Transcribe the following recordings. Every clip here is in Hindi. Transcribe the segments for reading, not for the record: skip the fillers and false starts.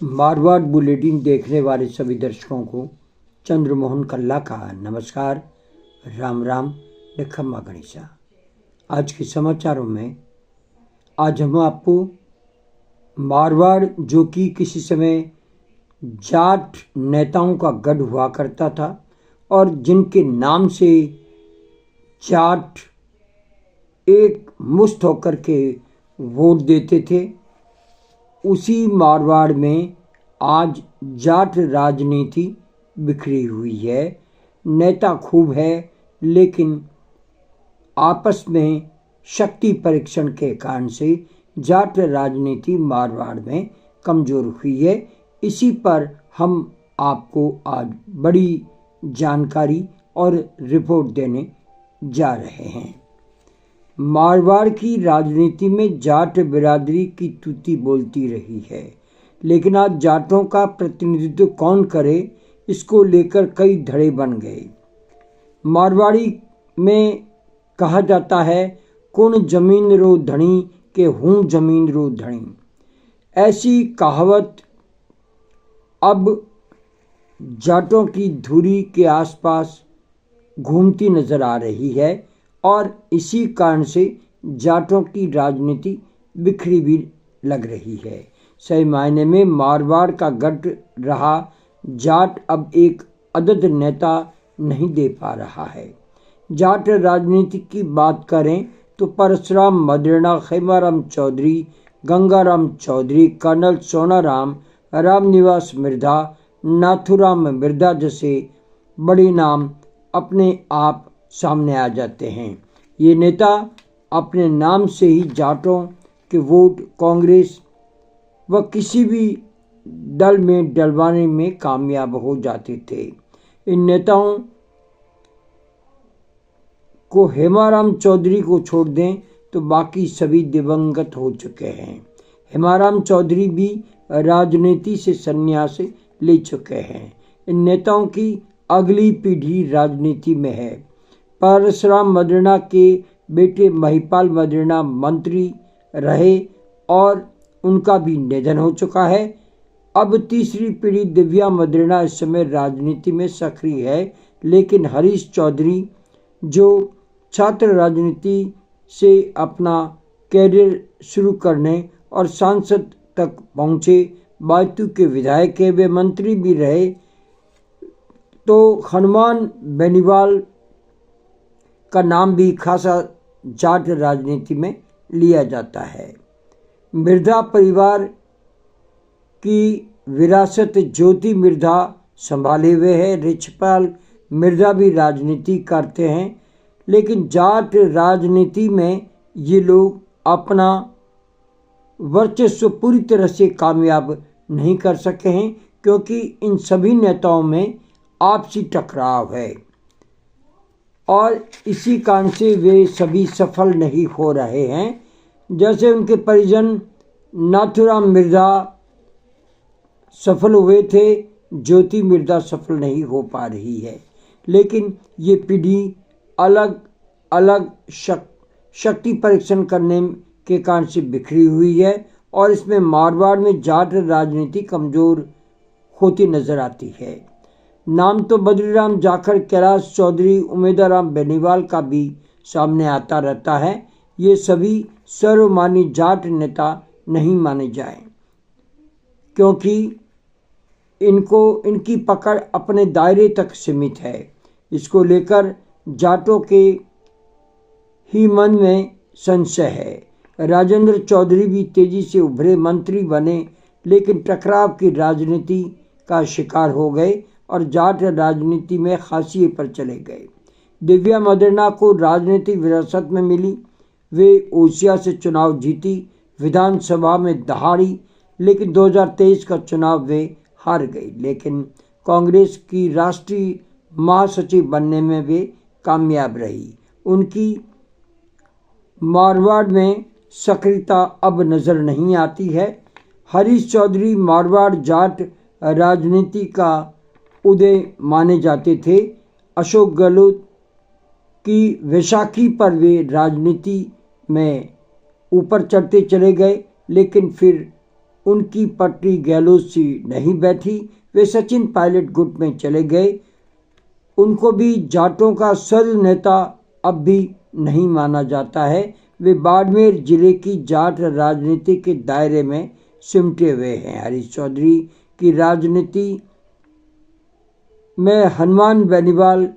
मारवाड़ बुलेटिन देखने वाले सभी दर्शकों को चंद्रमोहन कल्ला का नमस्कार, राम राम, खम्मा गणेशा। आज के समाचारों में आज हम आपको मारवाड़, जो कि किसी समय जाट नेताओं का गढ़ हुआ करता था और जिनके नाम से जाट एक मुश्त होकर के वोट देते थे, उसी मारवाड़ में आज जाट राजनीति बिखरी हुई है। नेता खूब है, लेकिन आपस में शक्ति परीक्षण के कारण से जाट राजनीति मारवाड़ में कमज़ोर हुई है। इसी पर हम आपको आज बड़ी जानकारी और रिपोर्ट देने जा रहे हैं। मारवाड़ की राजनीति में जाट बिरादरी की तूती बोलती रही है, लेकिन आज जाटों का प्रतिनिधित्व कौन करे, इसको लेकर कई धड़े बन गए। मारवाड़ी में कहा जाता है, कौन जमीन रो धनी के हूँ जमीन रो धनी। ऐसी कहावत अब जाटों की धुरी के आसपास घूमती नजर आ रही है और इसी कारण से जाटों की राजनीति बिखरी भी लग रही है। सही मायने में मारवाड़ का गढ़ रहा जाट अब एक अदद नेता नहीं दे पा रहा है। जाट राजनीति की बात करें तो परशुराम मदेरणा, खेमाराम चौधरी, गंगाराम चौधरी, कर्नल सोनाराम, रामनिवास मिर्धा, नाथुराम मिर्धा जैसे बड़े नाम अपने आप सामने आ जाते हैं। ये नेता अपने नाम से ही जाटों के वोट कांग्रेस व किसी भी दल में डलवाने में कामयाब हो जाते थे। इन नेताओं को हेमाराम चौधरी को छोड़ दें तो बाकी सभी दिवंगत हो चुके हैं। हेमाराम चौधरी भी राजनीति से संन्यास ले चुके हैं। इन नेताओं की अगली पीढ़ी राजनीति में है। परशुराम मदेरणा के बेटे महिपाल मदेरणा मंत्री रहे और उनका भी निधन हो चुका है। अब तीसरी पीढ़ी दिव्या मदेरणा इस समय राजनीति में सक्रिय है, लेकिन हरीश चौधरी जो छात्र राजनीति से अपना कैरियर शुरू करने और सांसद तक पहुंचे, बायतू के विधायक है, वे मंत्री भी रहे, तो हनुमान बेनीवाल का नाम भी खासा जाट राजनीति में लिया जाता है। मिर्धा परिवार की विरासत ज्योति मिर्धा संभाले हुए है। रिछपाल मिर्धा भी राजनीति करते हैं, लेकिन जाट राजनीति में ये लोग अपना वर्चस्व पूरी तरह से कामयाब नहीं कर सके हैं, क्योंकि इन सभी नेताओं में आपसी टकराव है और इसी कारण से वे सभी सफल नहीं हो रहे हैं। जैसे उनके परिजन नाथुराम मिर्धा सफल हुए थे, ज्योति मिर्धा सफल नहीं हो पा रही है। लेकिन ये पीढ़ी अलग अलग शक्ति परीक्षण करने के कारण से बिखरी हुई है और इसमें मारवाड़ में जाट राजनीति कमज़ोर होती नजर आती है। नाम तो बद्रीराम जाखड़, कैलाश चौधरी, उमेदाराम बेनीवाल का भी सामने आता रहता है। ये सभी सर्वमान्य जाट नेता नहीं माने जाए, क्योंकि इनकी पकड़ अपने दायरे तक सीमित है। इसको लेकर जाटों के ही मन में संशय है। राजेंद्र चौधरी भी तेजी से उभरे, मंत्री बने, लेकिन टकराव की राजनीति का शिकार हो गए और जाट राजनीति में हाशिए पर चले गए। दिव्या मदेरणा को राजनीतिक विरासत में मिली। वे ओसिया से चुनाव जीती, विधानसभा में दहाड़ी, लेकिन 2023 का चुनाव वे हार गई। लेकिन कांग्रेस की राष्ट्रीय महासचिव बनने में वे कामयाब रही। उनकी मारवाड़ में सक्रियता अब नजर नहीं आती है। हरीश चौधरी मारवाड़ जाट राजनीति का उदय माने जाते थे। अशोक गहलोत की वैशाखी पर वे राजनीति में ऊपर चढ़ते चले गए, लेकिन फिर उनकी पटरी गहलोत सी नहीं बैठी। वे सचिन पायलट गुट में चले गए। उनको भी जाटों का सरल नेता अब भी नहीं माना जाता है। वे बाड़मेर जिले की जाट राजनीति के दायरे में सिमटे हुए हैं। हरीश चौधरी की राजनीति में हनुमान बेनीवाल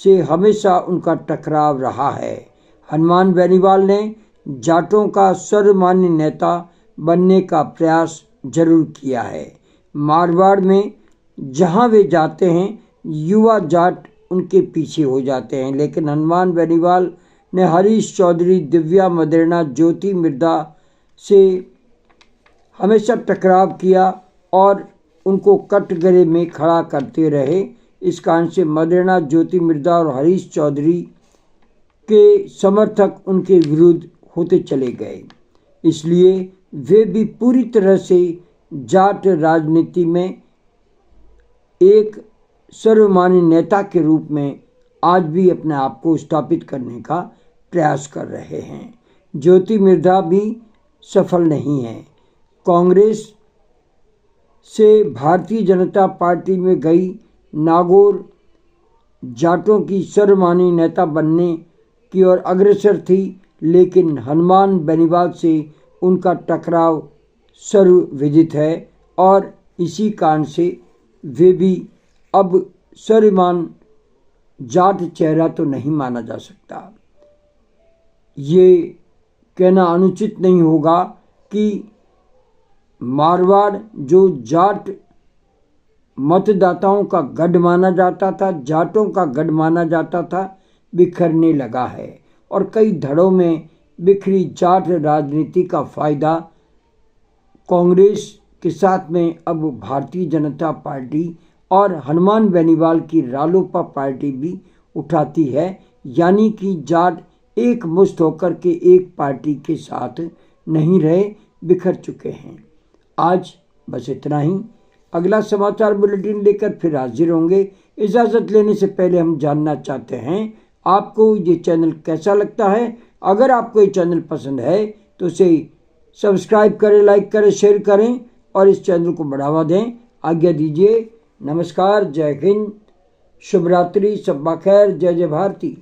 से हमेशा उनका टकराव रहा है। हनुमान बेनीवाल ने जाटों का सर्वमान्य नेता बनने का प्रयास जरूर किया है। मारवाड़ में जहां वे जाते हैं युवा जाट उनके पीछे हो जाते हैं, लेकिन हनुमान बेनीवाल ने हरीश चौधरी, दिव्या मदेरणा, ज्योति मिर्धा से हमेशा टकराव किया और उनको कटघरे में खड़ा करते रहे। इस कारण से मदेरणा, ज्योति मिर्धा और हरीश चौधरी के समर्थक उनके विरुद्ध होते चले गए। इसलिए वे भी पूरी तरह से जाट राजनीति में एक सर्वमान्य नेता के रूप में आज भी अपने आप को स्थापित करने का प्रयास कर रहे हैं। ज्योति मिर्धा भी सफल नहीं है। कांग्रेस से भारतीय जनता पार्टी में गई नागौर जाटों की सर्वमान्य नेता बनने की ओर अग्रसर थी, लेकिन हनुमान बेनीवाल से उनका टकराव सर्वविदित है और इसी कारण से वे भी अब सर्वमान्य जाट चेहरा तो नहीं माना जा सकता। ये कहना अनुचित नहीं होगा कि मारवाड़ जो जाट मतदाताओं का गढ़ माना जाता था, जाटों का गढ़ माना जाता था, बिखरने लगा है और कई धड़ों में बिखरी जाट राजनीति का फायदा कांग्रेस के साथ में अब भारतीय जनता पार्टी और हनुमान बेनीवाल की रालोपा पार्टी भी उठाती है। यानी कि जाट एक मुश्त होकर के एक पार्टी के साथ नहीं रहे, बिखर चुके हैं। आज बस इतना ही। अगला समाचार बुलेटिन लेकर फिर हाजिर होंगे। इजाज़त लेने से पहले हम जानना चाहते हैं आपको ये चैनल कैसा लगता है। अगर आपको ये चैनल पसंद है तो इसे सब्सक्राइब करें, लाइक करें, शेयर करें और इस चैनल को बढ़ावा दें। आज्ञा दीजिए। नमस्कार, जय हिंद, शुभ रात्रि, शब्बा खैर, जय जय भारती।